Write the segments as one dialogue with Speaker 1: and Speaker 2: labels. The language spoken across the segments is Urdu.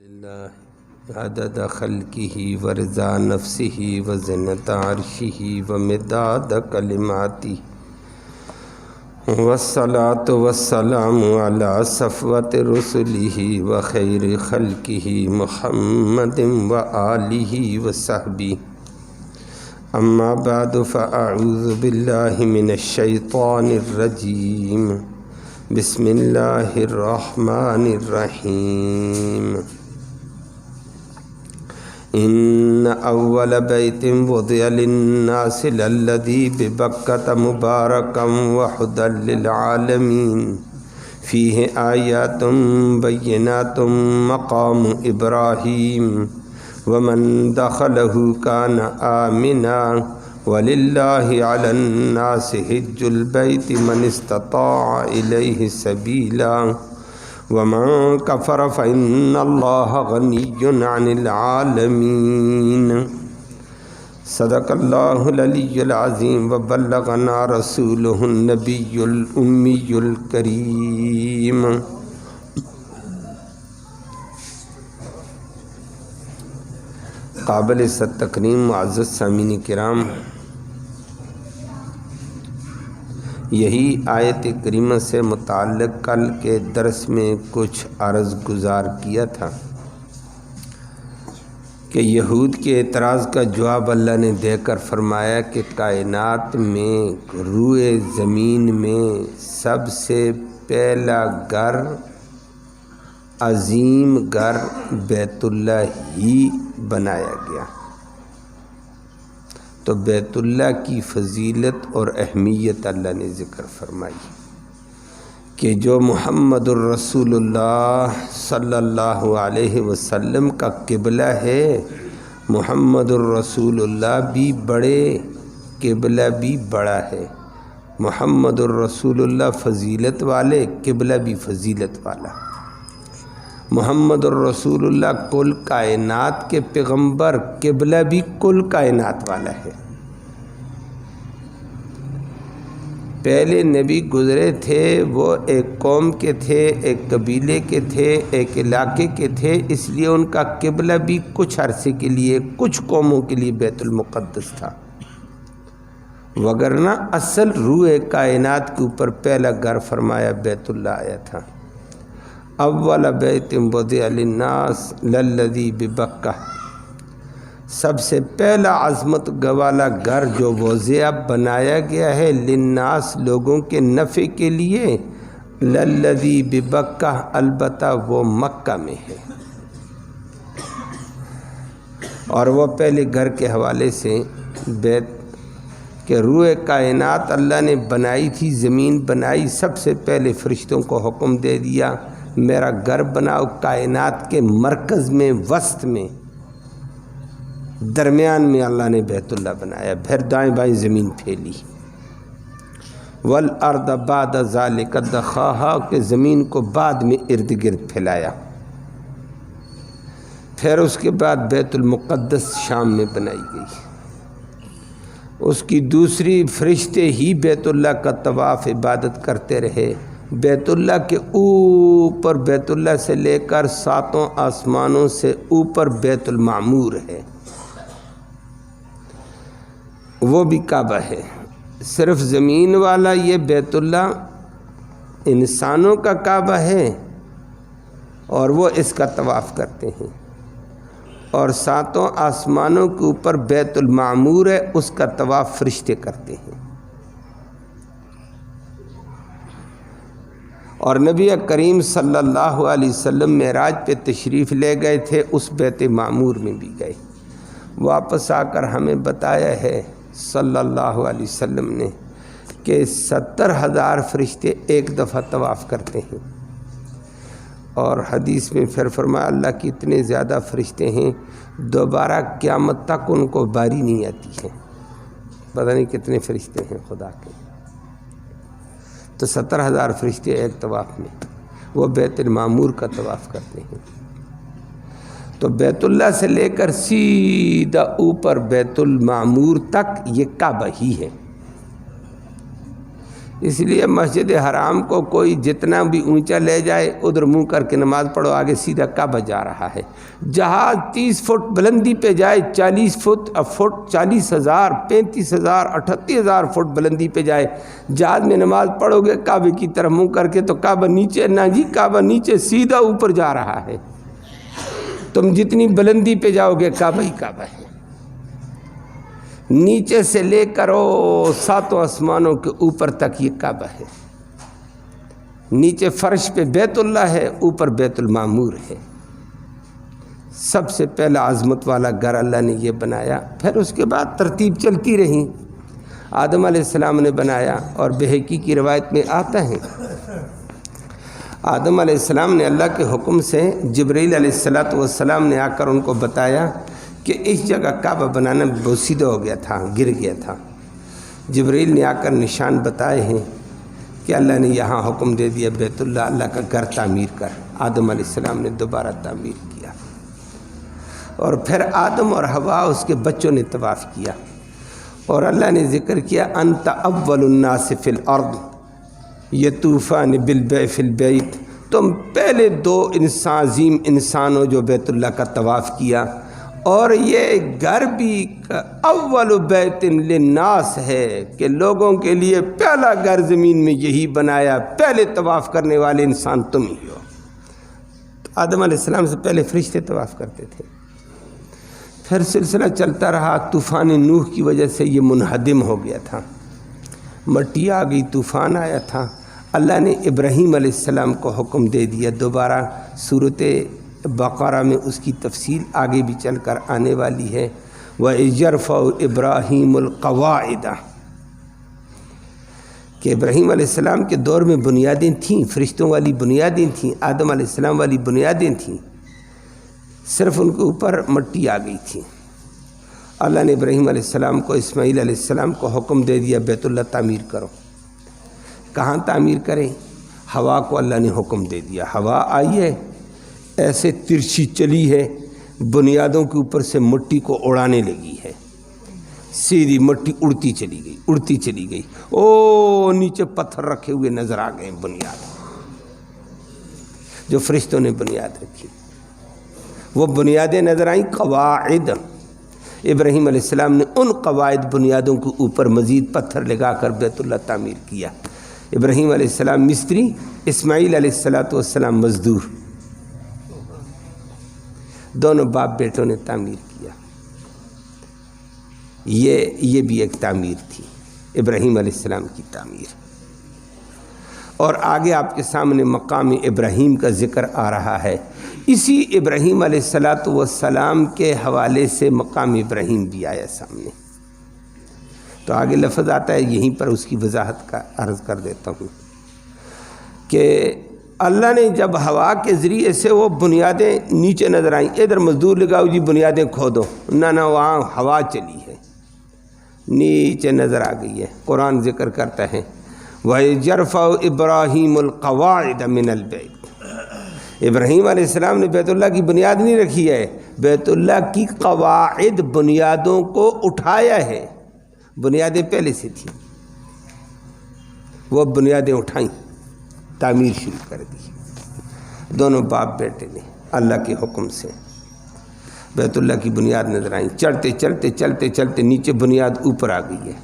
Speaker 1: للہ عدد خلقہ ورضا نفسہ وزنۃ عرشہ ومداد کلماتہ والصلاة والسلام علی صفوۃ رسلہ وخیر خلقہ محمد وآلہ وصحبہ اما بعد فاعوذ باللہ من الشیطان الرجیم بسم اللہ الرحمن الرحیم ان اول بیت وضع للناس للذی ببکۃ مبارکا وہدی للعالمین فیہ آیات بینات مقام ابراہیم ومن دخلہ کان آمنا وللہ علی الناس حج البیت من استطاع الیہ سبیلا ومن کفر فإن اللہ غنی عن العالمین صدق اللہ العلی العظیم وبلغنا رسولہ النبی الامی الکریم۔ قابل تکریم معزز سامعین کرام، یہی آیت کریمہ سے متعلق کل کے درس میں کچھ عرض گزار کیا تھا کہ یہود کے اعتراض کا جواب اللہ نے دے کر فرمایا کہ کائنات میں روئے زمین میں سب سے پہلا گھر، عظیم گھر بیت اللہ ہی بنایا گیا۔ تو بیت اللہ کی فضیلت اور اہمیت اللہ نے ذکر فرمائی کہ جو محمد الرسول اللہ صلی اللہ علیہ وسلم کا قبلہ ہے، محمد الرسول اللہ بھی بڑے، قبلہ بھی بڑا ہے۔ محمد الرسول اللہ فضیلت والے، قبلہ بھی فضیلت والا۔ محمد الرسول اللہ کل کائنات کے پیغمبر، قبلہ بھی کل کائنات والا ہے۔ پہلے نبی گزرے تھے، وہ ایک قوم کے تھے، ایک قبیلے کے تھے، ایک علاقے کے تھے، اس لیے ان کا قبلہ بھی کچھ عرصے کے لیے، کچھ قوموں کے لیے بیت المقدس تھا، وگرنہ اصل روح کائنات کے اوپر پہلا گھر فرمایا بیت اللہ آیا تھا۔ اول بیت وضع للناس للذی ببکہ، سب سے پہلا عظمت والا گھر جو وضع بنایا گیا ہے للناس، لوگوں کے نفع کے لیے، للذی ببکہ، البتہ وہ مکہ میں ہے۔ اور وہ پہلے گھر کے حوالے سے بیت کہ روح کائنات اللہ نے بنائی تھی، زمین بنائی، سب سے پہلے فرشتوں کو حکم دے دیا میرا گھر بناؤ کائنات کے مرکز میں، وسط میں، درمیان میں اللہ نے بیت اللہ بنایا، پھر دائیں بائیں زمین پھیلی۔ والارض بعد ذلک دحاھا، کہ زمین کو بعد میں ارد گرد پھیلایا۔ پھر اس کے بعد بیت المقدس شام میں بنائی گئی۔ اس کی دوسری فرشتے ہی بیت اللہ کا طواف عبادت کرتے رہے۔ بیت اللہ کے اوپر، بیت اللہ سے لے کر ساتوں آسمانوں سے اوپر بیت المعمور ہے، وہ بھی کعبہ ہے۔ صرف زمین والا یہ بیت اللہ انسانوں کا کعبہ ہے اور وہ اس کا طواف کرتے ہیں، اور ساتوں آسمانوں کے اوپر بیت المعمور ہے، اس کا طواف فرشتے کرتے ہیں۔ اور نبی کریم صلی اللہ علیہ وسلم معراج پہ تشریف لے گئے تھے، اس بیت معمور میں بھی گئے، واپس آ کر ہمیں بتایا ہے صلی اللہ علیہ وسلم نے کہ 70,000 فرشتے ایک دفعہ طواف کرتے ہیں۔ اور حدیث میں پھر فرمایا اللہ کی اتنے زیادہ فرشتے ہیں، دوبارہ قیامت تک ان کو باری نہیں آتی ہے۔ پتہ نہیں کتنے فرشتے ہیں خدا کے، تو 70,000 فرشتے ایک طواف میں، وہ بیت المعمور کا طواف کرتے ہیں۔ تو بیت اللہ سے لے کر سیدھا اوپر بیت المعمور تک یہ کعبہ ہی ہے۔ اس لیے مسجد حرام کو کوئی جتنا بھی اونچا لے جائے ادھر منہ کر کے نماز پڑھو، آگے سیدھا کعبہ جا رہا ہے۔ جہاز 30 فٹ بلندی پہ جائے، 40 فٹ 40,000 35,000 38,000 فٹ بلندی پہ جائے، جہاز میں نماز پڑھو گے کعبے کی طرف منہ کر کے تو کعبہ نیچے نہ جی، کعبہ نیچے سیدھا اوپر جا رہا ہے۔ تم جتنی بلندی پہ جاؤ گے کعبہ ہی کعبہ ہے، نیچے سے لے کر 7 آسمانوں کے اوپر تک یہ کعبہ ہے۔ نیچے فرش پہ بیت اللہ ہے، اوپر بیت المعمور ہے۔ سب سے پہلا عظمت والا گھر اللہ نے یہ بنایا، پھر اس کے بعد ترتیب چلتی رہی۔ آدم علیہ السلام نے بنایا، اور بہقی کی روایت میں آتا ہے آدم علیہ السلام نے اللہ کے حکم سے جبرائیل علیہ السلام نے آ کر ان کو بتایا کہ اس جگہ کعبہ بنانا بوسیدہ ہو گیا تھا، گر گیا تھا۔ جبرائیل نے آ کر نشان بتائے ہیں کہ اللہ نے یہاں حکم دے دیا بیت اللہ کا گھر تعمیر کر۔ آدم علیہ السلام نے دوبارہ تعمیر کیا، اور پھر آدم اور حوا اس کے بچوں نے طواف کیا، اور اللہ نے ذکر کیا انت اول الناس فی الارض یطوفان بالبیت فی البیت، تم پہلے 2 عظیم انسان ہو جو بیت اللہ کا طواف کیا، اور یہ گھر بھی اول بیت للناس ہے کہ لوگوں کے لیے پہلا گھر زمین میں یہی بنایا، پہلے طواف کرنے والے انسان تم ہی ہو۔ آدم علیہ السلام سے پہلے فرشتے طواف کرتے تھے، پھر سلسلہ چلتا رہا، طوفان نوح کی وجہ سے یہ منہدم ہو گیا تھا، مٹی آ گئی، طوفان آیا تھا۔ اللہ نے ابراہیم علیہ السلام کو حکم دے دیا، دوبارہ صورت بقرہ میں اس کی تفصیل آگے بھی چل کر آنے والی ہے۔ وَإِذْ يَرْفَعُ إِبْرَاهِيمُ الْقَوَاعِدَ، کہ ابراہیم علیہ السلام کے دور میں بنیادیں تھیں، فرشتوں والی بنیادیں تھیں، آدم علیہ السلام والی بنیادیں تھیں، صرف ان کے اوپر مٹی آ گئی تھی۔ اللہ نے ابراہیم علیہ السلام کو، اسماعیل علیہ السلام کو حکم دے دیا بیت اللہ تعمیر کرو۔ کہاں تعمیر کریں؟ ہوا کو اللہ نے حکم دے دیا، ہوا آئی ہے، ایسے ترچھی چلی ہے، بنیادوں کے اوپر سے مٹی کو اڑانے لگی ہے، سیدھی مٹی اڑتی چلی گئی، نیچے پتھر رکھے ہوئے نظر آ گئے، بنیاد جو فرشتوں نے بنیاد رکھی، وہ بنیادیں نظر آئیں، قواعد۔ ابراہیم علیہ السلام نے ان قواعد بنیادوں کے اوپر مزید پتھر لگا کر بیت اللہ تعمیر کیا۔ ابراہیم علیہ السلام مستری، اسماعیل علیہ السلام مزدور، دونوں باپ بیٹوں نے تعمیر کیا۔ یہ بھی ایک تعمیر تھی، ابراہیم علیہ السلام کی تعمیر۔ اور آگے آپ کے سامنے مقام ابراہیم کا ذکر آ رہا ہے، اسی ابراہیم علیہ السلام کے حوالے سے مقام ابراہیم بھی آیا سامنے۔ تو آگے لفظ آتا ہے، یہیں پر اس کی وضاحت کا عرض کر دیتا ہوں کہ اللہ نے جب ہوا کے ذریعے سے وہ بنیادیں نیچے نظر آئیں، ادھر مزدور لگاؤ جی بنیادیں کھودو، نہ وہاں ہوا چلی ہے، نیچے نظر آ گئی ہے۔ قرآن ذکر کرتا ہے وَإِذْ يَرْفَعُ إِبْرَاهِيمُ الْقَوَاعِدَ مِنَ الْبَيْتِ، ابراہیم علیہ السلام نے بیت اللہ کی بنیاد نہیں رکھی ہے، بیت اللہ کی قواعد بنیادوں کو اٹھایا ہے، بنیادیں پہلے سے تھیں، وہ بنیادیں اٹھائیں، تعمیر شروع کر دی۔ دونوں باپ بیٹے نے اللہ کے حکم سے بیت اللہ کی بنیاد نظر آئیں، چلتے نیچے بنیاد اوپر آ گئی ہے،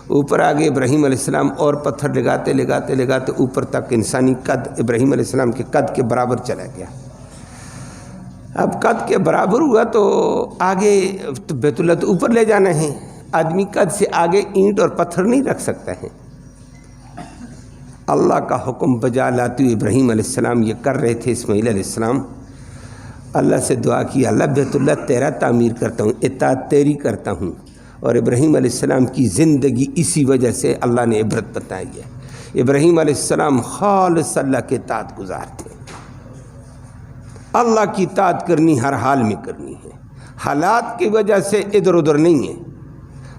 Speaker 1: اوپر آگے ابراہیم علیہ السلام اور پتھر لگاتے اوپر تک انسانی قد ابراہیم علیہ السلام کے قد کے برابر چلا گیا۔ اب قد کے برابر ہوا تو آگے تو بیت اللہ تو اوپر لے جانا ہے، آدمی قد سے آگے اینٹ اور پتھر نہیں رکھ سکتا ہے۔ اللہ کا حکم بجا لاتے ہوئے ابراہیم علیہ السلام یہ کر رہے تھے، اسماعیل علیہ السلام اللہ سے دعا کی، اللہ بیت اللہ تیرا تعمیر کرتا ہوں، اطاعت تیری کرتا ہوں۔ اور ابراہیم علیہ السلام کی زندگی اسی وجہ سے اللہ نے عبرت بتائی ہے۔ ابراہیم علیہ السلام خالص اللہ کے اطاعت گزار تھے، اللہ کی اطاعت کرنی ہر حال میں کرنی ہے، حالات کی وجہ سے ادھر ادھر نہیں ہے،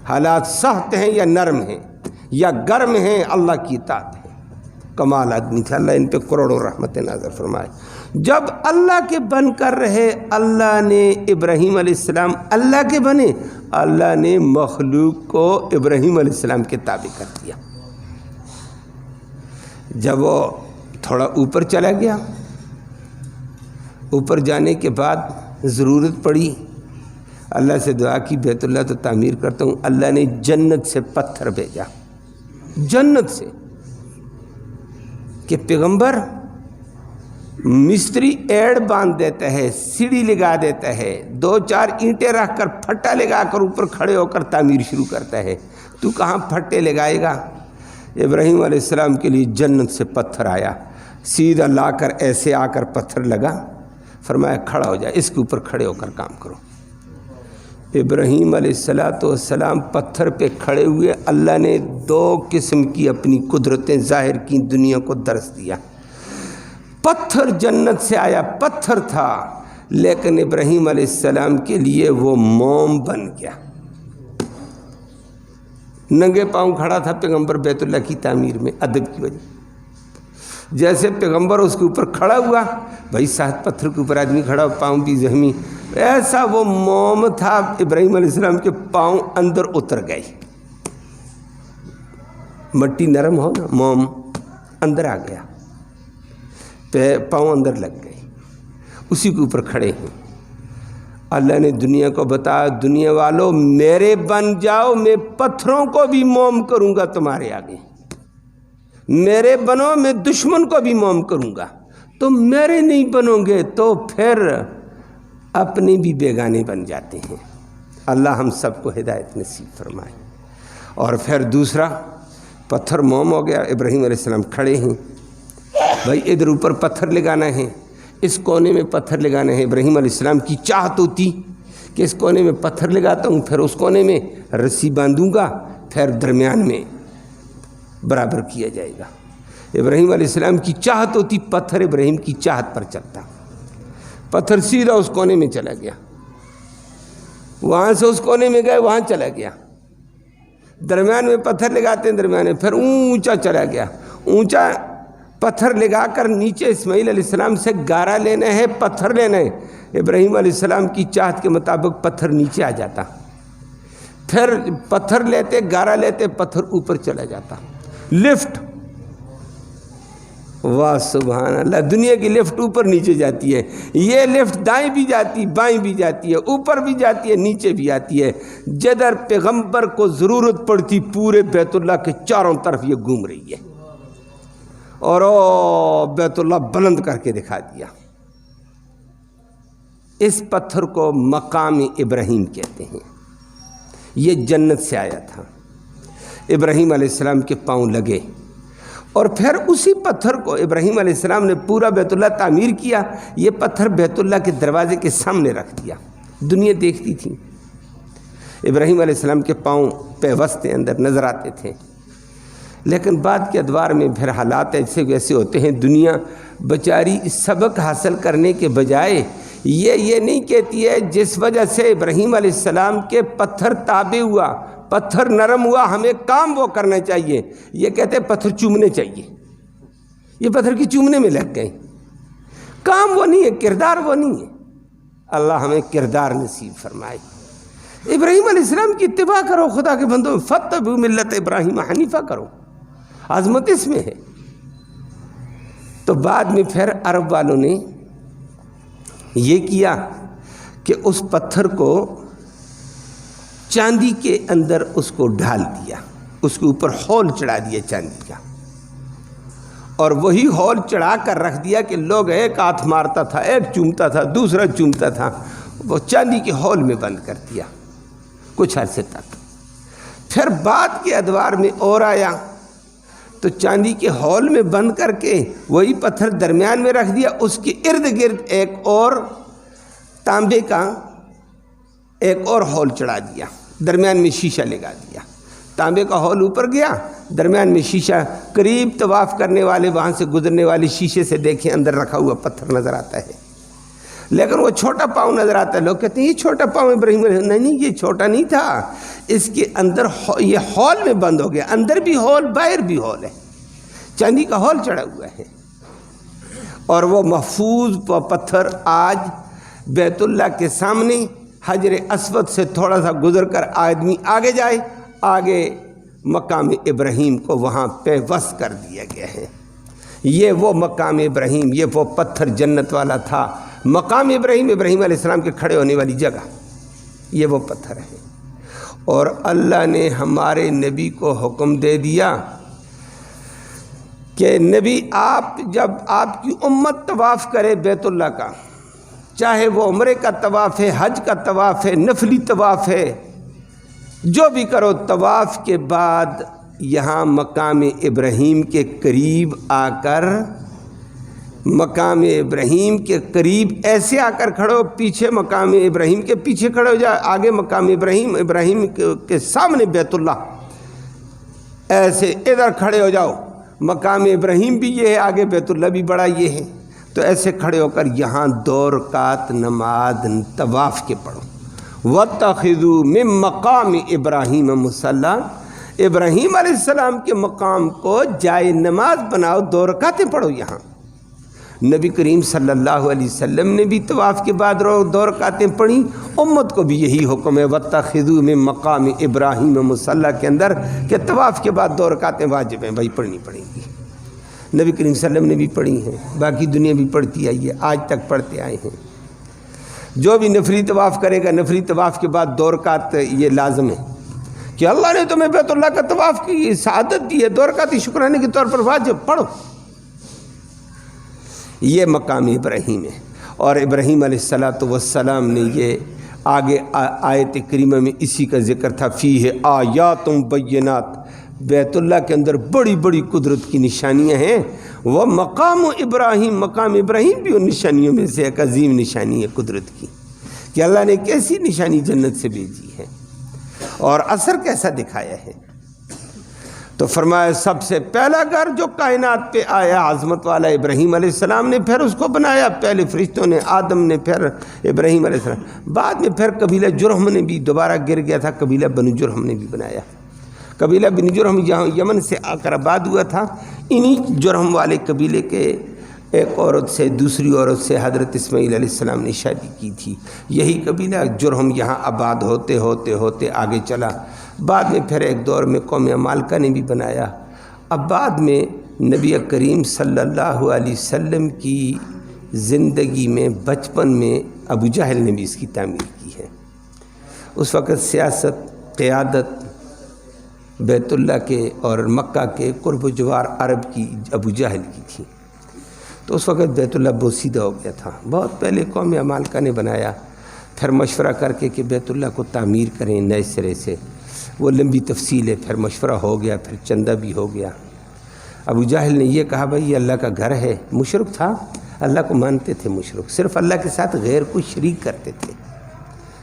Speaker 1: حالات سخت ہیں یا نرم ہیں یا گرم ہیں، اللہ کی اطاعت ہے۔ کمال آدمی تھا، اللہ ان پہ کروڑوں رحمت نازل فرمائے۔ جب اللہ کے بن کر رہے، اللہ نے ابراہیم علیہ السلام اللہ کے بنے، اللہ نے مخلوق کو ابراہیم علیہ السلام کے تابع کر دیا۔ جب وہ تھوڑا اوپر چلا گیا، اوپر جانے کے بعد ضرورت پڑی، اللہ سے دعا کی بیت اللہ تو تعمیر کرتا ہوں، اللہ نے جنت سے پتھر بھیجا، جنت سے، کہ پیغمبر مستری ایڑ باندھ دیتا ہے، سیڑھی لگا دیتا ہے، 2-4 اینٹیں رکھ کر پھٹا لگا کر اوپر کھڑے ہو کر تعمیر شروع کرتا ہے، تو کہاں پھٹے لگائے گا؟ ابراہیم علیہ السلام کے لیے جنت سے پتھر آیا، سیدھا لا کر ایسے آ کر پتھر لگا، فرمایا کھڑا ہو جائے، اس کے اوپر کھڑے ہو کر کام کرو۔ ابراہیم علیہ السلام پتھر پہ کھڑے ہوئے، اللہ نے 2 قسم کی اپنی قدرتیں ظاہر کی، دنیا کو درس دیا۔ پتھر جنت سے آیا، پتھر تھا، لیکن ابراہیم علیہ السلام کے لیے وہ موم بن گیا۔ ننگے پاؤں کھڑا تھا پیغمبر بیت اللہ کی تعمیر میں، ادب کی وجہ، جیسے پیغمبر اس کے اوپر کھڑا ہوا، بھائی 7 پتھر کے اوپر آدمی کھڑا، پاؤں بھی زخمی، ایسا وہ موم تھا، ابراہیم علیہ السلام کے پاؤں اندر اتر گئے، مٹی نرم ہو نا، موم اندر آ گیا، پاؤں اندر لگ گئے، اسی کے اوپر کھڑے ہیں۔ اللہ نے دنیا کو بتایا، دنیا والوں میرے بن جاؤ، میں پتھروں کو بھی موم کروں گا تمہارے آگے، میرے بنو، میں دشمن کو بھی موم کروں گا، تم میرے نہیں بنو گے تو پھر اپنے بھی بیگانے بن جاتے ہیں۔ اللہ ہم سب کو ہدایت نصیب فرمائے۔ اور پھر دوسرا پتھر موم ہو گیا، ابراہیم علیہ السلام کھڑے ہیں، بھائی ادھر اوپر پتھر لگانا ہے، اس کونے میں پتھر لگانا ہے۔ ابراہیم علیہ السلام کی چاہت ہوتی کہ اس کونے میں پتھر لگاتا ہوں، پھر اس کونے میں رسی باندھوں گا، پھر درمیان میں برابر کیا جائے گا۔ ابراہیم علیہ السلام کی چاہت ہوتی، پتھر ابراہیم کی چاہت پر چلتا، پتھر سیدھا اس کونے میں چلا گیا، وہاں سے اس کونے میں گئے، وہاں چلا گیا، درمیان میں پتھر لگاتے ہیں، درمیان میں پھر اونچا چلا گیا، اونچا پتھر لگا کر نیچے اسماعیل علیہ السلام سے گارا لینا ہے، پتھر لینا ہے، ابراہیم علیہ السلام کی چاہت کے مطابق پتھر نیچے آ جاتا، پھر پتھر لیتے، گارا لیتے، پتھر اوپر چلا جاتا، لفٹ، واہ سبحان اللہ، دنیا کی لفٹ اوپر نیچے جاتی ہے، یہ لفٹ دائیں بھی جاتی، بائیں بھی جاتی ہے، اوپر بھی جاتی ہے، نیچے بھی آتی ہے، جدھر پیغمبر کو ضرورت پڑتی پورے بیت اللہ کے چاروں طرف یہ گھوم رہی ہے، اور بیت اللہ بلند کر کے دکھا دیا۔ اس پتھر کو مقام ابراہیم کہتے ہیں، یہ جنت سے آیا تھا، ابراہیم علیہ السلام کے پاؤں لگے، اور پھر اسی پتھر کو ابراہیم علیہ السلام نے پورا بیت اللہ تعمیر کیا، یہ پتھر بیت اللہ کے دروازے کے سامنے رکھ دیا، دنیا دیکھتی تھی، ابراہیم علیہ السلام کے پاؤں پیوستے اندر نظر آتے تھے، لیکن بعد کے ادوار میں پھر حالات ایسے ویسے ہوتے ہیں، دنیا بیچاری سبق حاصل کرنے کے بجائے یہ نہیں کہتی ہے جس وجہ سے ابراہیم علیہ السلام کے پتھر تابع ہوا، پتھر نرم ہوا، ہمیں کام وہ کرنا چاہیے، یہ کہتے ہیں پتھر چومنے چاہیے، یہ پتھر کی چومنے میں لگ گئے، کام وہ نہیں ہے، کردار وہ نہیں ہے۔ اللہ ہمیں کردار نصیب فرمائے۔ ابراہیم علیہ السلام کی اتباع کرو، خدا کے بندوں، فاتبعوا ملت ابراہیم حنیفہ کرو، عظمت اس میں ہے۔ تو بعد میں پھر عرب والوں نے یہ کیا کہ اس پتھر کو چاندی کے اندر اس کو ڈھال دیا، اس کے اوپر ہول چڑھا دیا چاندی کا، اور وہی ہول چڑھا کر رکھ دیا کہ لوگ ایک ہاتھ مارتا تھا، ایک چومتا تھا، دوسرا چومتا تھا، وہ چاندی کے ہول میں بند کر دیا کچھ عرصے تک۔ پھر بعد کے ادوار میں اور آیا تو چاندی کے ہول میں بند کر کے وہی پتھر درمیان میں رکھ دیا، اس کے ارد گرد ایک اور تانبے کا ایک اور ہول چڑھا دیا، درمیان میں شیشہ لگا دیا، تانبے کا ہول اوپر گیا، درمیان میں شیشہ، قریب طواف کرنے والے وہاں سے گزرنے والے شیشے سے دیکھیں اندر رکھا ہوا پتھر نظر آتا ہے، لیکن وہ چھوٹا پاؤں نظر آتا ہے، لوگ کہتے ہیں یہ چھوٹا پاؤں ابراہیم، نہیں یہ چھوٹا نہیں تھا، اس کے اندر یہ ہول میں بند ہو گیا، اندر بھی ہول باہر بھی ہول ہے، چاندی کا ہول چڑھا ہوا ہے، اور وہ محفوظ پتھر آج بیت اللہ کے سامنے حجر اسود سے تھوڑا سا گزر کر آدمی آگے جائے، آگے مقام ابراہیم کو وہاں پیوست کر دیا گیا ہے۔ یہ وہ مقام ابراہیم، یہ وہ پتھر جنت والا تھا، مقام ابراہیم، ابراہیم علیہ السلام کے کھڑے ہونے والی جگہ، یہ وہ پتھر ہے۔ اور اللہ نے ہمارے نبی کو حکم دے دیا کہ نبی آپ جب آپ کی امت طواف کرے بیت اللہ کا، چاہے وہ عمرے کا طواف ہے، حج کا طواف ہے، نفلی طواف ہے، جو بھی کرو، طواف کے بعد یہاں مقام ابراہیم کے قریب آ کر، مقام ابراہیم کے قریب ایسے آ کر کھڑو، پیچھے مقام ابراہیم کے پیچھے کھڑے ہو جا، آگے مقام ابراہیم، ابراہیم کے سامنے بیت اللہ، ایسے ادھر کھڑے ہو جاؤ، مقام ابراہیم بھی یہ ہے، آگے بیت اللہ بھی بڑا یہ ہے، تو ایسے کھڑے ہو کر یہاں 2 رکعت نماز طواف کے پڑھو۔ وَاتَّخِذُوا مِن مَّقَامِ إِبْرَاهِيمَ مُصَلًّى، ابراہیم علیہ السلام کے مقام کو جائے نماز بناؤ، 2 رکعتیں پڑھو یہاں۔ نبی کریم صلی اللہ علیہ وسلم نے بھی طواف کے بعد 2 رکعتیں پڑھی، امت کو بھی یہی حکم ہے وَاتَّخِذُوا مِن مَّقَامِ إِبْرَاهِيمَ مُصَلًّى کے اندر کہ طواف کے بعد 2 رکعتیں واجب ہیں بھائی، پڑھنی پڑیں گی۔ نبی کریم صلی اللہ علیہ وسلم نے بھی پڑھی ہیں، باقی دنیا بھی پڑھتی آئی ہے، آج تک پڑھتے آئے ہیں۔ جو بھی نفلی طواف کرے گا، نفلی طواف کے بعد 2 رکعت یہ لازم ہے کہ اللہ نے تمہیں بیت اللہ کا طواف کی سعادت دی ہے، 2 رکعت شکرانے کے طور پر واجب پڑھو۔ یہ مقام ابراہیم ہے، اور ابراہیم علیہ السلام نے یہ آگے آیت کریمہ میں اسی کا ذکر تھا، فیہ آیات بینات، بیت اللہ کے اندر بڑی بڑی قدرت کی نشانیاں ہیں، وہ مقام ابراہیم، مقام ابراہیم بھی ان نشانیوں میں سے ایک عظیم نشانی ہے قدرت کی، کہ اللہ نے کیسی نشانی جنت سے بھیجی ہے اور اثر کیسا دکھایا ہے۔ تو فرمایا سب سے پہلا گھر جو کائنات پہ آیا عظمت والا ابراہیم علیہ السلام نے، پھر اس کو بنایا پہلے فرشتوں نے، آدم نے، پھر ابراہیم علیہ السلام، بعد میں پھر قبیلہ جرہم نے بھی دوبارہ گر گیا تھا، قبیلہ بنو جرہم نے بھی بنایا۔ قبیلہ بن جرہم جہاں یمن سے آ کر آباد ہوا تھا، انہی جرہم والے قبیلے کے ایک عورت سے دوسری عورت سے حضرت اسماعیل علیہ السلام نے شادی کی تھی۔ یہی قبیلہ جرہم یہاں آباد ہوتے ہوتے ہوتے آگے چلا، بعد میں پھر ایک دور میں قوم عمالقہ نے بھی بنایا۔ اب بعد میں نبی کریم صلی اللہ علیہ وسلم کی زندگی میں بچپن میں ابو جہل نے بھی اس کی تعمیر کی ہے۔ اس وقت سیاست، قیادت بیت اللہ کے اور مکہ کے قرب و جوار عرب کی ابو جہل کی تھی، تو اس وقت بیت اللہ بوسیدہ ہو گیا تھا۔ بہت پہلے قوم عمالقہ نے بنایا، پھر مشورہ کر کے کہ بیت اللہ کو تعمیر کریں نئے سرے سے، وہ لمبی تفصیل ہے، پھر مشورہ ہو گیا، پھر چندہ بھی ہو گیا۔ ابو جہل نے یہ کہا بھائی یہ اللہ کا گھر ہے، مشرک تھا، اللہ کو مانتے تھے، مشرک صرف اللہ کے ساتھ غیر کو شریک کرتے تھے،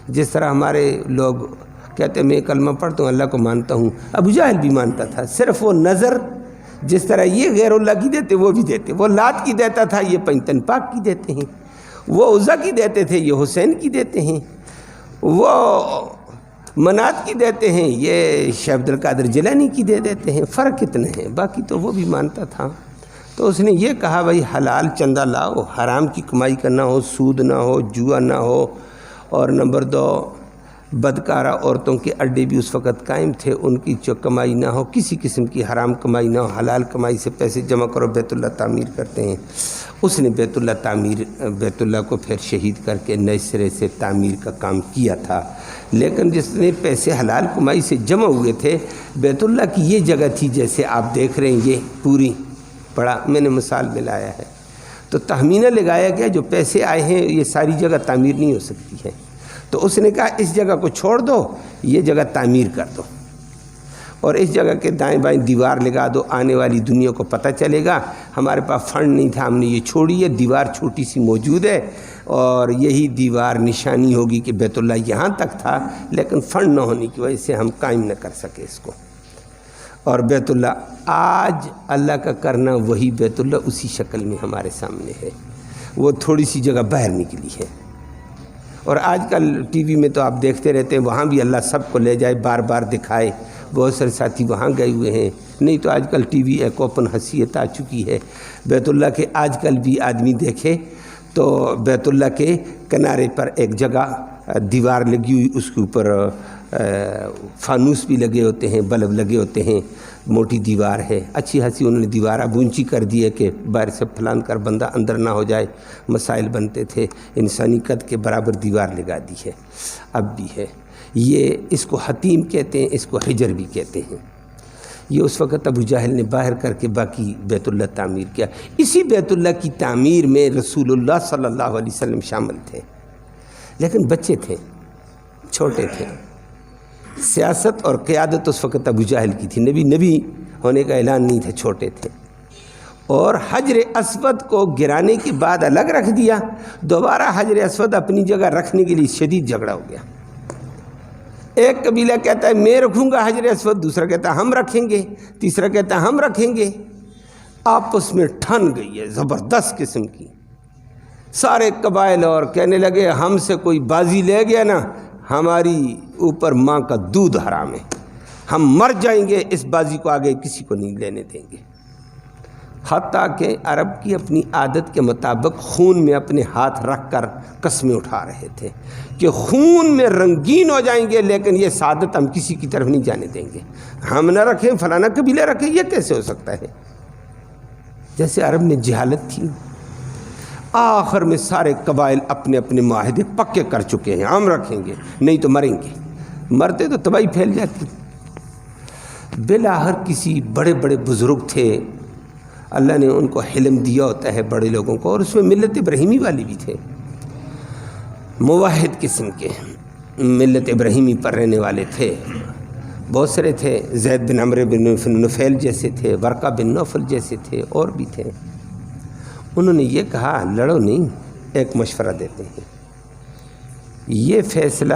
Speaker 1: جس طرح ہمارے لوگ کہتے ہیں میں کلمہ پڑھتا ہوں اللہ کو مانتا ہوں، ابو جہل بھی مانتا تھا، صرف وہ نظر جس طرح یہ غیر اللہ کی دیتے وہ بھی دیتے، وہ لات کی دیتا تھا یہ پنجتن پاک کی دیتے ہیں، وہ عزا کی دیتے تھے یہ حسین کی دیتے ہیں، وہ منات کی دیتے ہیں یہ شیخ عبد القادر جیلانی کی دے دیتے ہیں، فرق کتنے ہیں، باقی تو وہ بھی مانتا تھا۔ تو اس نے یہ کہا بھائی حلال چندہ لاؤ، حرام کی کمائی کرنا ہو، سود نہ ہو، جوا نہ ہو، اور نمبر 2 بدکارہ عورتوں کے اڈے بھی اس وقت قائم تھے، ان کی جو کمائی نہ ہو، کسی قسم کی حرام کمائی نہ ہو، حلال کمائی سے پیسے جمع کرو، بیت اللہ تعمیر کرتے ہیں۔ اس نے بیت اللہ کو پھر شہید کر کے نئے سرے سے تعمیر کا کام کیا تھا، لیکن جس نے پیسے حلال کمائی سے جمع ہوئے تھے، بیت اللہ کی یہ جگہ تھی جیسے آپ دیکھ رہے ہیں یہ پوری بڑا، میں نے مثال میں لایا ہے، تو تخمینہ لگایا گیا جو پیسے آئے ہیں یہ ساری جگہ تعمیر نہیں ہو سکتی ہے، تو اس نے کہا اس جگہ کو چھوڑ دو، یہ جگہ تعمیر کر دو، اور اس جگہ کے دائیں بائیں دیوار لگا دو، آنے والی دنیا کو پتہ چلے گا ہمارے پاس فنڈ نہیں تھا، ہم نے یہ چھوڑی ہے، دیوار چھوٹی سی موجود ہے، اور یہی دیوار نشانی ہوگی کہ بیت اللہ یہاں تک تھا، لیکن فنڈ نہ ہونے کی وجہ سے ہم قائم نہ کر سکے اس کو۔ اور بیت اللہ آج اللہ کا کرنا وہی بیت اللہ اسی شکل میں ہمارے سامنے ہے، وہ تھوڑی سی جگہ باہر نکلی ہے، اور آج کل ٹی وی میں تو آپ دیکھتے رہتے ہیں، وہاں بھی اللہ سب کو لے جائے، بار بار دکھائے، بہت سارے ساتھی وہاں گئے ہوئے ہیں، نہیں تو آج کل ٹی وی ایک اوپن حیثیت آ چکی ہے بیت اللہ کے، آج کل بھی آدمی دیکھے تو بیت اللہ کے کنارے پر ایک جگہ دیوار لگی ہوئی، اس کے اوپر فانوس بھی لگے ہوتے ہیں، بلب لگے ہوتے ہیں، موٹی دیوار ہے، اچھی خاصی انہوں نے دیوار اب اونچی کر دی ہے کہ باہر سے پھلان کر بندہ اندر نہ ہو جائے، مسائل بنتے تھے، انسانی قد کے برابر دیوار لگا دی ہے، اب بھی ہے۔ یہ اس کو حتیم کہتے ہیں، اس کو حجر بھی کہتے ہیں۔ یہ اس وقت ابو جہل نے باہر کر کے باقی بیت اللہ تعمیر کیا۔ اسی بیت اللہ کی تعمیر میں رسول اللہ صلی اللہ علیہ وسلم شامل تھے، لیکن بچے تھے، چھوٹے تھے۔ سیاست اور قیادت اس وقت ابو جہل کی تھی، نبی ہونے کا اعلان نہیں تھا، چھوٹے تھے۔ اور حجر اسود کو گرانے کے بعد الگ رکھ دیا، دوبارہ حجر اسود اپنی جگہ رکھنے کے لیے شدید جھگڑا ہو گیا۔ ایک قبیلہ کہتا ہے میں رکھوں گا حجر اسود، دوسرا کہتا ہے ہم رکھیں گے، تیسرا کہتا ہے ہم رکھیں گے۔ آپس میں ٹھن گئی ہے زبردست قسم کی۔ سارے قبائل اور کہنے لگے ہم سے کوئی بازی لے گیا نا، ہماری اوپر ماں کا دودھ حرام ہے، ہم مر جائیں گے، اس بازی کو آگے کسی کو نہیں لینے دیں گے۔ حتیٰ کہ عرب کی اپنی عادت کے مطابق خون میں اپنے ہاتھ رکھ کر قسمیں اٹھا رہے تھے کہ خون میں رنگین ہو جائیں گے، لیکن یہ سعادت ہم کسی کی طرف نہیں جانے دیں گے، ہم نہ رکھیں، فلانا قبیلہ رکھیں۔ یہ کیسے ہو سکتا ہے؟ جیسے عرب میں جہالت تھی۔ آخر میں سارے قبائل اپنے اپنے معاہدے پکے کر چکے ہیں، ہم رکھیں گے، نہیں تو مریں گے، مرتے تو تباہی پھیل جاتی۔ بالآخر کسی بڑے بڑے بزرگ تھے، اللہ نے ان کو حلم دیا ہوتا ہے بڑے لوگوں کو، اور اس میں ملت ابراہیمی والی بھی تھے، موحد قسم کے، ملت ابراہیمی پر رہنے والے تھے، بہت سارے تھے، زید بن عمرو بن نفیل جیسے تھے، ورقہ بن نوفل جیسے تھے، اور بھی تھے۔ انہوں نے یہ کہا لڑو نہیں، ایک مشورہ دیتے ہیں، یہ فیصلہ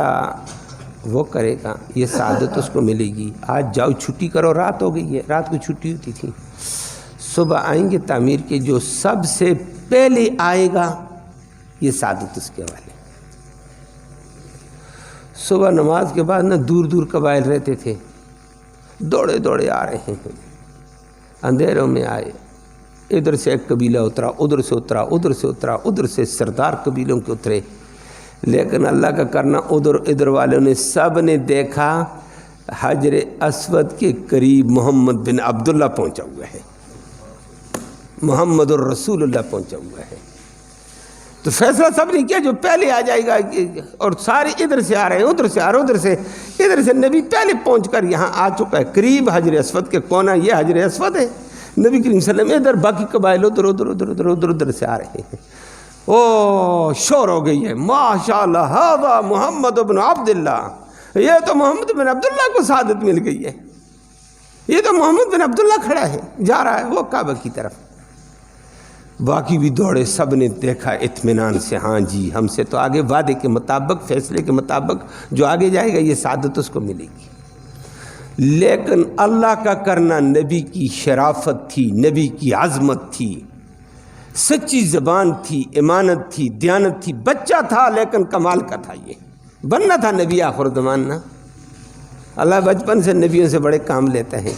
Speaker 1: وہ کرے گا، یہ سعادت اس کو ملے گی، آج جاؤ چھٹی کرو، رات ہو گئی ہے، رات کو چھٹی ہوتی تھی، صبح آئیں گے تعمیر کے، جو سب سے پہلے آئے گا یہ سعادت اس کے حوالے۔ صبح نماز کے بعد نہ دور دور قبائل رہتے تھے، دوڑے دوڑے آ رہے ہیں، اندھیروں میں آئے، ادھر سے ایک قبیلہ اترا، ادھر سے اترا، ادھر سے اترا، ادھر سے سردار قبیلوں کے اترے، لیکن اللہ کا کرنا ادھر والوں نے سب نے دیکھا حجر اسود کے قریب محمد بن عبداللہ پہنچا ہوا ہے، محمد الرسول اللہ پہنچا ہوا ہے۔ تو فیصلہ سب نے کیا جو پہلے آ جائے گا، اور سارے ادھر سے آ رہے ہیں، ادھر سے آ رہے ہیں، ادھر سے نبی پہلے پہنچ کر یہاں آ چکا ہے، قریب حجر اسود کے کونا یہ حجر اسود ہے، نبی کریم صلی اللہ علیہ وسلم ادھر، باقی قبائل ادھر سے آ رہے ہیں۔ او شور ہو گئی ہے، ماشاءاللہ ھذا محمد بن عبداللہ، یہ تو محمد بن عبداللہ کو سعادت مل گئی ہے، یہ تو محمد بن عبداللہ کھڑا ہے، جا رہا ہے وہ کعبہ کی طرف۔ باقی بھی دوڑے، سب نے دیکھا اطمینان سے، ہاں جی ہم سے تو آگے وعدے کے مطابق، فیصلے کے مطابق جو آگے جائے گا یہ سعادت اس کو ملے گی۔ لیکن اللہ کا کرنا، نبی کی شرافت تھی، نبی کی عظمت تھی، سچی زبان تھی، امانت تھی، دیانت تھی، بچہ تھا لیکن کمال کا تھا، یہ بننا تھا نبی آخر زمان نا۔ اللہ بچپن سے نبیوں سے بڑے کام لیتا ہے،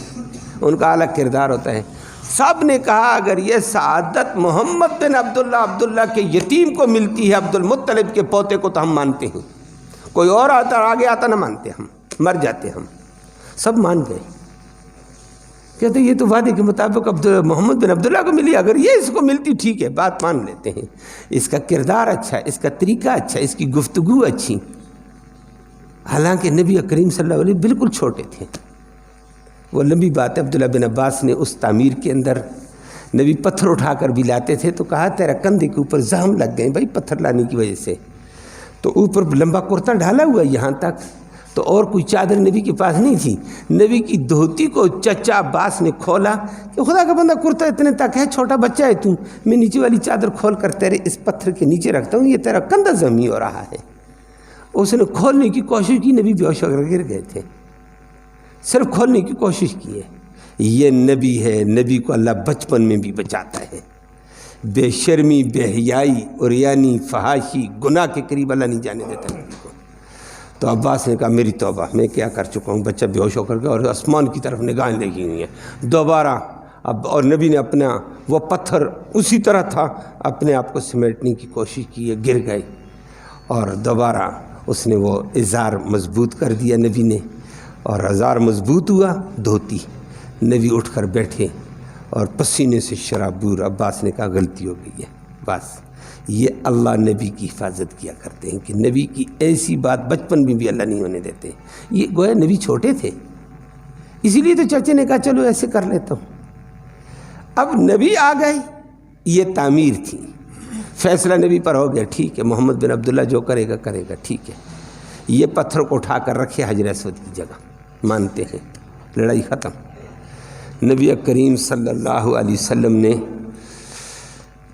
Speaker 1: ان کا الگ کردار ہوتا ہے۔ سب نے کہا اگر یہ سعادت محمد بن عبداللہ کے یتیم کو ملتی ہے، عبد المطلب کے پوتے کو، تو ہم مانتے ہیں، کوئی اور آتا آگے آتا نہ مانتے، ہم مر جاتے ہم۔ سب مان گئے، کہتے یہ تو وعدے کے مطابق محمد بن عبداللہ کو ملی، اگر یہ اس کو ملتی ٹھیک ہے، بات مان لیتے ہیں، اس کا کردار اچھا، اس کا طریقہ اچھا، اس کی گفتگو اچھی۔ حالانکہ نبی کریم صلی اللہ علیہ وسلم بالکل چھوٹے تھے، وہ لمبی بات ہے، عبداللہ بن عباس نے اس تعمیر کے اندر نبی پتھر اٹھا کر بھی لاتے تھے، تو کہا تیرا کندھے کے اوپر زخم لگ گئے بھائی پتھر لانے کی وجہ سے، تو اوپر لمبا کرتا ڈھالا ہوا یہاں تک، تو اور کوئی چادر نبی کے پاس نہیں تھی، نبی کی دھوتی کو چچا عباس نے کھولا کہ خدا کا بندہ کرتا اتنے تک ہے، چھوٹا بچہ ہے تو، میں نیچے والی چادر کھول کر تیرے اس پتھر کے نیچے رکھتا ہوں، یہ تیرا کندھا زخمی ہو رہا ہے۔ اس نے کھولنے کی کوشش کی، نبی بے ہوش ہو کر گر گئے تھے، صرف کھولنے کی کوشش کی ہے۔ یہ نبی ہے، نبی کو اللہ بچپن میں بھی بچاتا ہے، بے شرمی، بے حیائی، عریانی، فحاشی، گناہ کے قریب اللہ نہیں جانے دیتا نبی کو۔ تو عباس نے کہا میری توبہ، میں کیا کر چکا ہوں، بچہ بے ہوش ہو کر گیا اور آسمان کی طرف نگاہیں لگی ہوئی ہیں، دوبارہ اب، اور نبی نے اپنا وہ پتھر اسی طرح تھا، اپنے آپ کو سمیٹنے کی کوشش کی ہے، گر گئے، اور دوبارہ اس نے وہ ازار مضبوط کر دیا نبی نے، اور ازار مضبوط ہوا، نبی اٹھ کر بیٹھے اور پسینے سے شرابور. عباس نے کہا غلطی ہو گئی ہے. بس یہ اللہ نبی کی حفاظت کیا کرتے ہیں کہ نبی کی ایسی بات بچپن میں بھی اللہ نہیں ہونے دیتے. یہ گویا نبی چھوٹے تھے، اسی لیے تو چچے نے کہا چلو ایسے کر لیتا ہوں. اب نبی آ گئے، یہ تعمیر تھی. فیصلہ نبی پر ہو گیا، ٹھیک ہے محمد بن عبداللہ جو کرے گا کرے گا، ٹھیک ہے. یہ پتھر کو اٹھا کر رکھے حجر اسود کی جگہ، مانتے ہیں، لڑائی ختم. نبی کریم صلی اللہ علیہ وسلم نے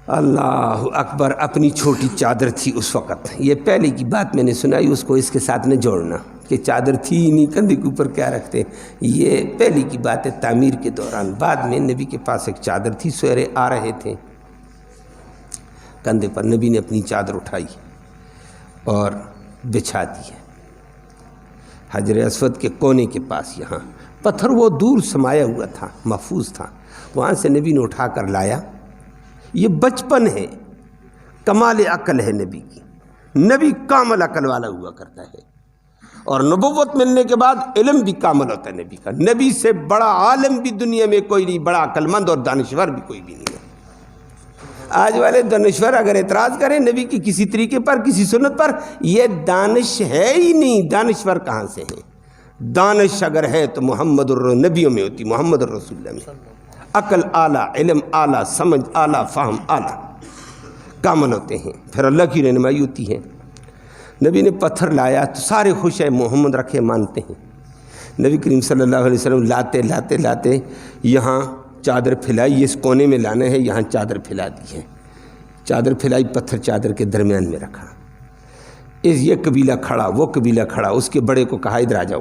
Speaker 1: اللہ اکبر اپنی چھوٹی چادر تھی اس وقت. یہ پہلے کی بات میں نے سنائی، اس کو اس کے ساتھ نہ جوڑنا کہ چادر تھی ہی نہیں، کندھے کے اوپر کیا رکھتے. یہ پہلی کی بات ہے تعمیر کے دوران. بعد میں نبی کے پاس ایک چادر تھی، سویرے آ رہے تھے، کندھے پر نبی نے اپنی چادر اٹھائی اور بچھا دی ہے حجر اسود کے کونے کے پاس. یہاں پتھر وہ دور سمایا ہوا تھا، محفوظ تھا، وہاں سے نبی نے اٹھا کر لایا. یہ بچپن ہے، کمال عقل ہے نبی کی. نبی کامل عقل والا ہوا کرتا ہے، اور نبوت ملنے کے بعد علم بھی کامل ہوتا ہے نبی کا. نبی سے بڑا عالم بھی دنیا میں کوئی نہیں، بڑا عقل مند اور دانشور بھی کوئی بھی نہیں ہے. آج والے دانشور اگر اعتراض کریں نبی کی کسی طریقے پر، کسی سنت پر، یہ دانش ہے ہی نہیں. دانشور کہاں سے ہیں؟ دانش اگر ہے تو محمد نبیوں میں ہوتی، محمد الرسول اللہ میں. عقل اعلیٰ، علم اعلیٰ، سمجھ اعلیٰ، فہم اعلیٰ، کامل ہوتے ہیں، پھر اللہ کی رہنمائی ہوتی ہے. نبی نے پتھر لایا تو سارے خوش ہیں، محمد رکھے مانتے ہیں. نبی کریم صلی اللہ علیہ وسلم لاتے لاتے لاتے یہاں چادر پھیلائی، اس کونے میں لانا ہے، یہاں چادر پھیلا دی ہے. چادر پھیلائی، پتھر چادر کے درمیان میں رکھا. یہ قبیلہ کھڑا، وہ قبیلہ کھڑا. اس کے بڑے کو کہا ادھر آ جاؤ،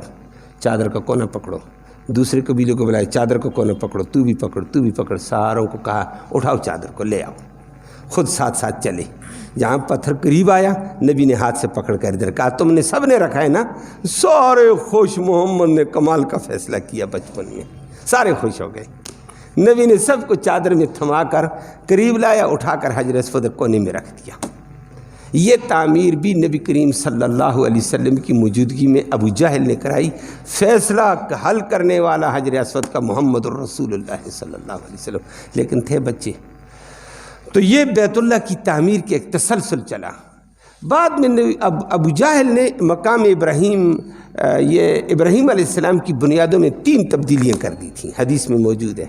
Speaker 1: چادر کا کونا پکڑو. دوسرے قبیلے کو بلائے، چادر کو کونا پکڑو، تو بھی پکڑ، تو بھی پکڑ. ساروں کو کہا اٹھاؤ چادر کو لے آؤ. خود ساتھ ساتھ چلے. جہاں پتھر قریب آیا نبی نے ہاتھ سے پکڑ کر ادھر کہا تم نے سب نے رکھا ہے نا. سارے خوش، محمد نے کمال کا فیصلہ کیا بچپن میں، سارے خوش ہو گئے. نبی نے سب کو چادر میں تھما کر قریب لایا، اٹھا کر حجر اسود کونے میں رکھ دیا. یہ تعمیر بھی نبی کریم صلی اللہ علیہ وسلم کی موجودگی میں ابو جہل نے کرائی. فیصلہ حل کرنے والا حجر اسود کا محمد الرسول اللہ صلی اللہ علیہ وسلم، لیکن تھے بچے. تو یہ بیت اللہ کی تعمیر کے ایک تسلسل چلا. بعد میں ابو جہل نے مقام ابراہیم، یہ ابراہیم علیہ السلام کی بنیادوں میں 3 تبدیلیاں کر دی تھیں. حدیث میں موجود ہے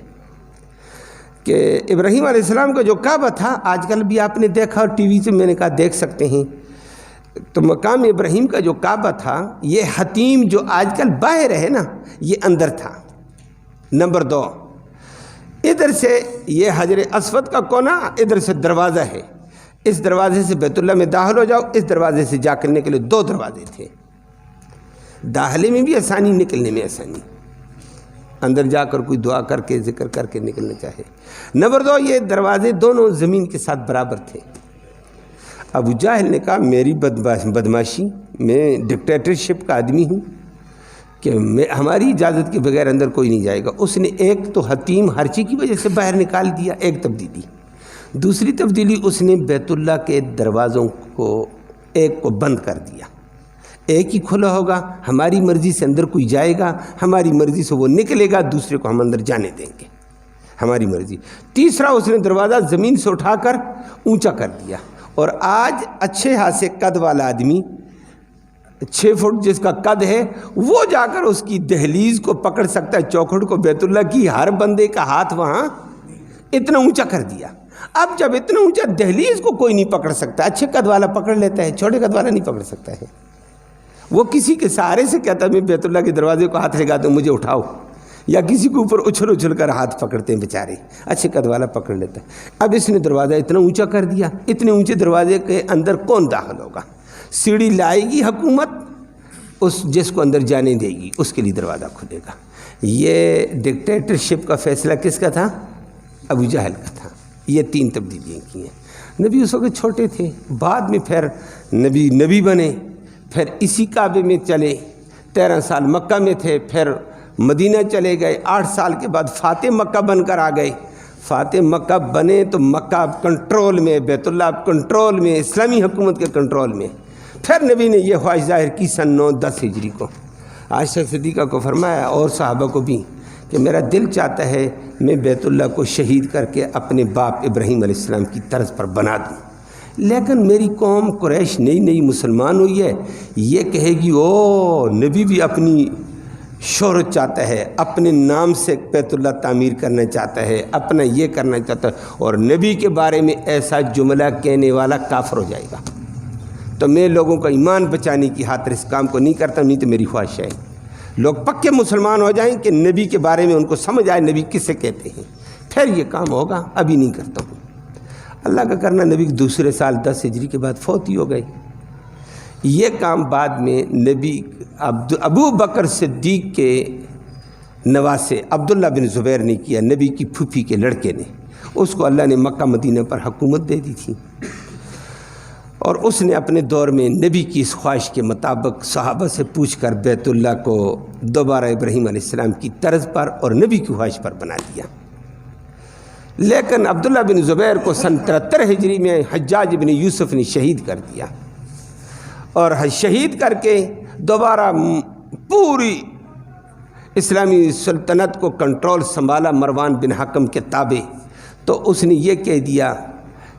Speaker 1: کہ ابراہیم علیہ السلام کا جو کعبہ تھا، آج کل بھی آپ نے دیکھا اور ٹی وی سے میں نے کہا دیکھ سکتے ہیں، تو مقام ابراہیم کا جو کعبہ تھا، یہ حتیم جو آج کل باہر ہے نا، یہ اندر تھا. نمبر 2، ادھر سے یہ حجر اسود کا کونا، ادھر سے دروازہ ہے. اس دروازے سے بیت اللہ میں داخل ہو جاؤ، اس دروازے سے جا کرنے کے لیے 2 دروازے تھے. داخلے میں بھی آسانی، نکلنے میں آسانی. اندر جا کر کوئی دعا کر کے ذکر کر کے نکلنا چاہے. نمبر 2، یہ دروازے دونوں زمین کے ساتھ برابر تھے. ابو جہل نے کہا میری بدماشی، میں ڈکٹیٹرشپ کا آدمی ہوں کہ ہماری اجازت کے بغیر اندر کوئی نہیں جائے گا. اس نے ایک تو حتیم ہرچی کی وجہ سے باہر نکال دیا، ایک تبدیلی. دوسری تبدیلی اس نے بیت اللہ کے دروازوں کو ایک کو بند کر دیا. ایک ہی کھلا ہوگا، ہماری مرضی سے اندر کوئی جائے گا، ہماری مرضی سے وہ نکلے گا، دوسرے کو ہم اندر جانے دیں گے، ہماری مرضی. تیسرا اس نے دروازہ زمین سے اٹھا کر اونچا کر دیا. اور آج اچھے ہاتھ سے قد والا آدمی، 6 فٹ جس کا قد ہے، وہ جا کر اس کی دہلیز کو پکڑ سکتا ہے، چوکھٹ کو. بیت اللہ کی ہر بندے کا ہاتھ وہاں اتنا اونچا کر دیا. اب جب اتنا اونچا دہلیز کو کوئی نہیں پکڑ سکتا، اچھے قد والا پکڑ لیتا ہے، چھوٹے قد والا نہیں پکڑ سکتا ہے. وہ کسی کے سہارے سے کہتا ہے میں بیت اللہ کے دروازے کو ہاتھ لگاتا ہوں، مجھے اٹھاؤ، یا کسی کے اوپر اچھل اچھل کر ہاتھ پکڑتے ہیں بیچارے، اچھے قد والا پکڑ لیتا ہے. اب اس نے دروازہ اتنا اونچا کر دیا. اتنے اونچے دروازے کے اندر کون داخل ہوگا؟ سیڑھی لائے گی حکومت، اس جس کو اندر جانے دے گی اس کے لیے دروازہ کھلے گا. یہ ڈکٹیٹرشپ کا فیصلہ کس کا تھا؟ ابو جہل کا تھا. یہ 3 تبدیلیاں کی ہیں. نبی اس وقت چھوٹے تھے، بعد میں پھر نبی بنے، پھر اسی کعبے میں چلے. 13 سال مکہ میں تھے، پھر مدینہ چلے گئے. 8 سال کے بعد فاتح مکہ بن کر آ گئے. فاتح مکہ بنے تو مکہ کنٹرول میں، بیت اللہ کنٹرول میں، اسلامی حکومت کے کنٹرول میں. پھر نبی نے یہ خواہش ظاہر کی سن 9-10 ہجری کو. عائشہ صدیقہ کو فرمایا اور صحابہ کو بھی کہ میرا دل چاہتا ہے میں بیت اللہ کو شہید کر کے اپنے باپ ابراہیم علیہ السلام کی طرز پر بنا دوں، لیکن میری قوم قریش نئی مسلمان ہوئی ہے، یہ کہے گی او نبی بھی اپنی شہرت چاہتا ہے، اپنے نام سے بیت اللہ تعمیر کرنا چاہتا ہے، اپنا یہ کرنا چاہتا ہے، اور نبی کے بارے میں ایسا جملہ کہنے والا کافر ہو جائے گا۔ تو میں لوگوں کا ایمان بچانے کی خاطر اس کام کو نہیں کرتا، نہیں تو میری خواہش ہے لوگ پکے مسلمان ہو جائیں کہ نبی کے بارے میں ان کو سمجھ آئے نبی کسے کہتے ہیں، پھر یہ کام ہوگا، ابھی نہیں کرتا ہوں۔ اللہ کا کرنا نبی دوسرے سال 10 ہجری کے بعد فوت ہی ہو گئے۔ یہ کام بعد میں نبی ابو بکر صدیق کے نواسے عبداللہ بن زبیر نے کیا، نبی کی پھوپھی کے لڑکے نے، اس کو اللہ نے مکہ مدینہ پر حکومت دے دی تھی، اور اس نے اپنے دور میں نبی کی اس خواہش کے مطابق صحابہ سے پوچھ کر بیت اللہ کو دوبارہ ابراہیم علیہ السلام کی طرز پر اور نبی کی خواہش پر بنا دیا۔ لیکن عبداللہ بن زبیر کو سن 73 ہجری میں حجاج بن یوسف نے شہید کر دیا، اور شہید کر کے دوبارہ پوری اسلامی سلطنت کو کنٹرول سنبھالا مروان بن حکم کے تابع۔ تو اس نے یہ کہہ دیا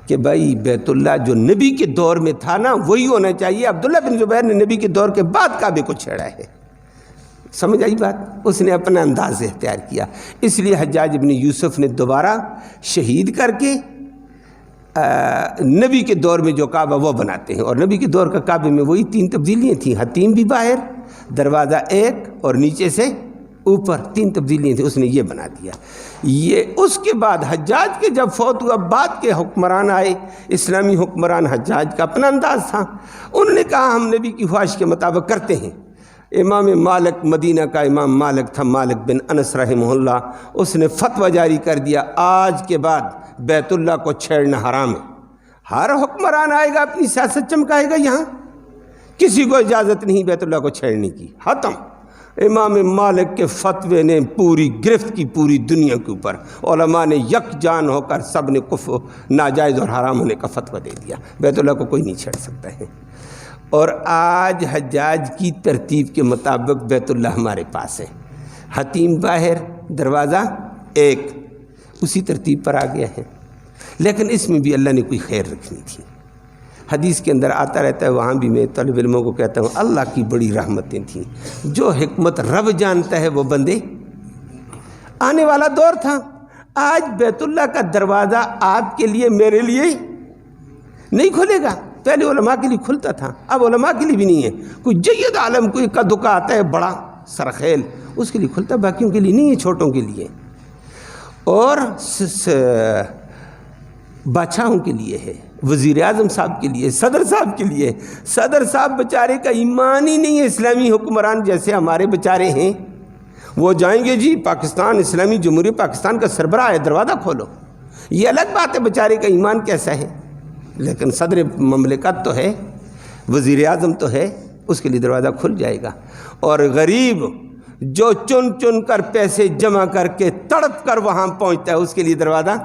Speaker 1: کہ بھائی بیت اللہ جو نبی کے دور میں تھا نا وہی ہونا چاہیے۔ عبداللہ بن زبیر نے نبی کے دور کے بعد کعبے کو چھیڑا ہے، سمجھ آئی بات؟ اس نے اپنا انداز اختیار کیا، اس لیے حجاج بن یوسف نے دوبارہ شہید کر کے نبی کے دور میں جو کعبہ وہ بناتے ہیں، اور نبی کے دور کا کعبے میں وہی 3 تبدیلیاں تھیں، حتیم بھی باہر، دروازہ ایک، اور نیچے سے اوپر 3 تبدیلیاں تھیں، اس نے یہ بنا دیا۔ یہ اس کے بعد حجاج کے جب فوت ہوا، بعد کے حکمران آئے، اسلامی حکمران، حجاج کا اپنا انداز تھا، انہوں نے کہا ہم نبی کی خواہش کے مطابق کرتے ہیں۔ امام مالک، مدینہ کا امام مالک تھا، مالک بن انس رحمہ اللہ، اس نے فتویٰ جاری کر دیا آج کے بعد بیت اللہ کو چھیڑنا حرام ہے۔ ہر حکمران آئے گا اپنی سیاست چمکائے گا، یہاں کسی کو اجازت نہیں بیت اللہ کو چھیڑنے کی، ختم۔ امام مالک کے فتوے نے پوری گرفت کی پوری دنیا کے اوپر، علماء نے یکجان ہو کر سب نے کفر، ناجائز اور حرام ہونے کا فتویٰ دے دیا، بیت اللہ کو کوئی نہیں چھیڑ سکتا ہے۔ اور آج حجاج کی ترتیب کے مطابق بیت اللہ ہمارے پاس ہے، حتیم باہر، دروازہ ایک، اسی ترتیب پر آ گیا ہے۔ لیکن اس میں بھی اللہ نے کوئی خیر رکھنی تھی۔ حدیث کے اندر آتا رہتا ہے، وہاں بھی میں طالب علموں کو کہتا ہوں اللہ کی بڑی رحمتیں تھیں، جو حکمت رب جانتا ہے وہ بندے۔ آنے والا دور تھا، آج بیت اللہ کا دروازہ آپ کے لیے میرے لیے نہیں کھلے گا، پہلے علماء کے لیے کھلتا تھا، اب علماء کے لیے بھی نہیں ہے۔ کوئی جید عالم کوئی کا دکا آتا ہے بڑا سرخیل، اس کے لیے کھلتا ہے، باقیوں کے لیے نہیں ہے، چھوٹوں کے لیے اور بادشاہوں کے لیے ہے، وزیر اعظم صاحب کے لیے، صدر صاحب کے لیے۔ صدر صاحب بیچارے کا ایمان ہی نہیں ہے، اسلامی حکمران جیسے ہمارے بیچارے ہیں، وہ جائیں گے جی پاکستان اسلامی جمہوریہ پاکستان کا سربراہ ہے، دروازہ کھولو، یہ الگ بات ہے بیچارے کا ایمان کیسا ہے، لیکن صدر مملکت تو ہے، وزیر اعظم تو ہے، اس کے لیے دروازہ کھل جائے گا۔ اور غریب جو چن چن کر پیسے جمع کر کے تڑپ کر وہاں پہنچتا ہے، اس کے لیے دروازہ،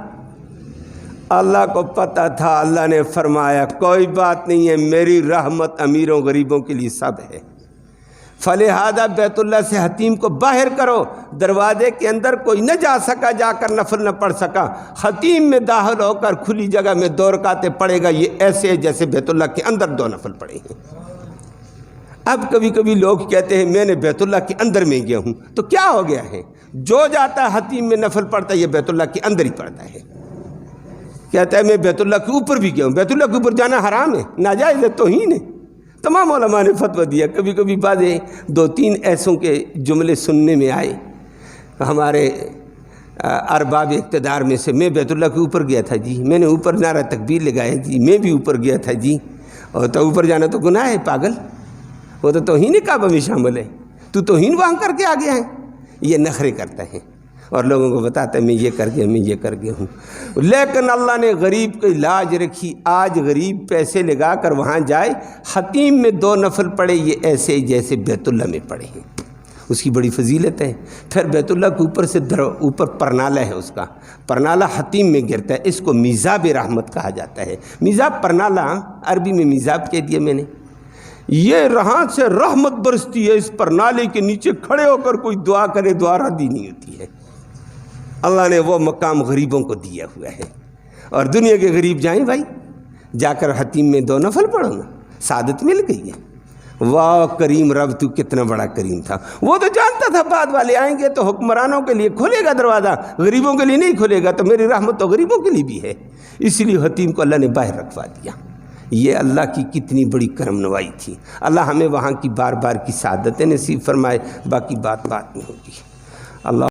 Speaker 1: اللہ کو پتہ تھا، اللہ نے فرمایا کوئی بات نہیں ہے، میری رحمت امیروں غریبوں کے لیے سب ہے، فلہذا بیت اللہ سے حتیم کو باہر کرو، دروازے کے اندر کوئی نہ جا سکا، جا کر نفل نہ پڑھ سکا، حتیم میں داخل ہو کر کھلی جگہ میں 2 رکعتیں پڑھے گا، یہ ایسے ہے جیسے بیت اللہ کے اندر 2 نفل پڑھے ہیں۔ اب کبھی کبھی لوگ کہتے ہیں میں نے بیت اللہ کے اندر میں گیا ہوں، تو کیا ہو گیا ہے؟ جو جاتا ہے حتیم میں نفل پڑھتا ہے، یہ بیت اللہ کے اندر ہی پڑھتا ہے۔ کہتا ہے میں بیت اللہ کے اوپر بھی گیا ہوں، بیت اللہ کے اوپر جانا حرام ہے، ناجائز ہے، توہین ہے۔ تمام علماء نے فتویٰ دیا۔ کبھی کبھی بعض 2-3 ایسوں کے جملے سننے میں آئے ہمارے ارباب اقتدار میں سے، میں بیت اللہ کے اوپر گیا تھا جی، میں نے اوپر نعرہ تکبیر لگایا جی، میں بھی اوپر گیا تھا جی، اور تو اوپر جانا تو گناہ ہے پاگل، وہ تو توہین کعبہ میں شامل ہے، تو توہین وہاں کر کے آ گیا ہے۔ یہ نخرے کرتا ہے اور لوگوں کو بتاتا ہے میں یہ کر گیا، میں یہ کر گیا ہوں۔ لیکن اللہ نے غریب کی لاج رکھی، آج غریب پیسے لگا کر وہاں جائے، حتیم میں 2 نفل پڑھے، یہ ایسے جیسے بیت اللہ میں پڑھے ہیں، اس کی بڑی فضیلت ہے۔ پھر بیت اللہ کے اوپر سے اوپر پرنالہ ہے، اس کا پرنالہ حتیم میں گرتا ہے، اس کو میزاب رحمت کہا جاتا ہے۔ میزاب پرنالہ عربی میں میزاب کہہ دیا میں نے، یہ رہاں سے رحمت برستی ہے، اس پرنالے کے نیچے کھڑے ہو کر کوئی دعا کرے دعا ردی نہیں ہوتی ہے۔ اللہ نے وہ مقام غریبوں کو دیا ہوا ہے. اور دنیا کے غریب جائیں بھائی، جا کر حتیم میں 2 نفل پڑھو نا، سعادت مل گئی ہے. واہ کریم رب، تو کتنا بڑا کریم تھا. وہ تو جانتا تھا بعد والے آئیں گے تو حکمرانوں کے لیے کھلے گا دروازہ، غریبوں کے لیے نہیں کھلے گا، تو میری رحمت تو غریبوں کے لیے بھی ہے. اس لیے حتیم کو اللہ نے باہر رکھوا دیا. یہ اللہ کی کتنی بڑی کرم نوائی تھی. اللہ ہمیں وہاں کی بار بار کی سعادتیں نصیب فرمائے. باقی بات میں ہوگی. اللہ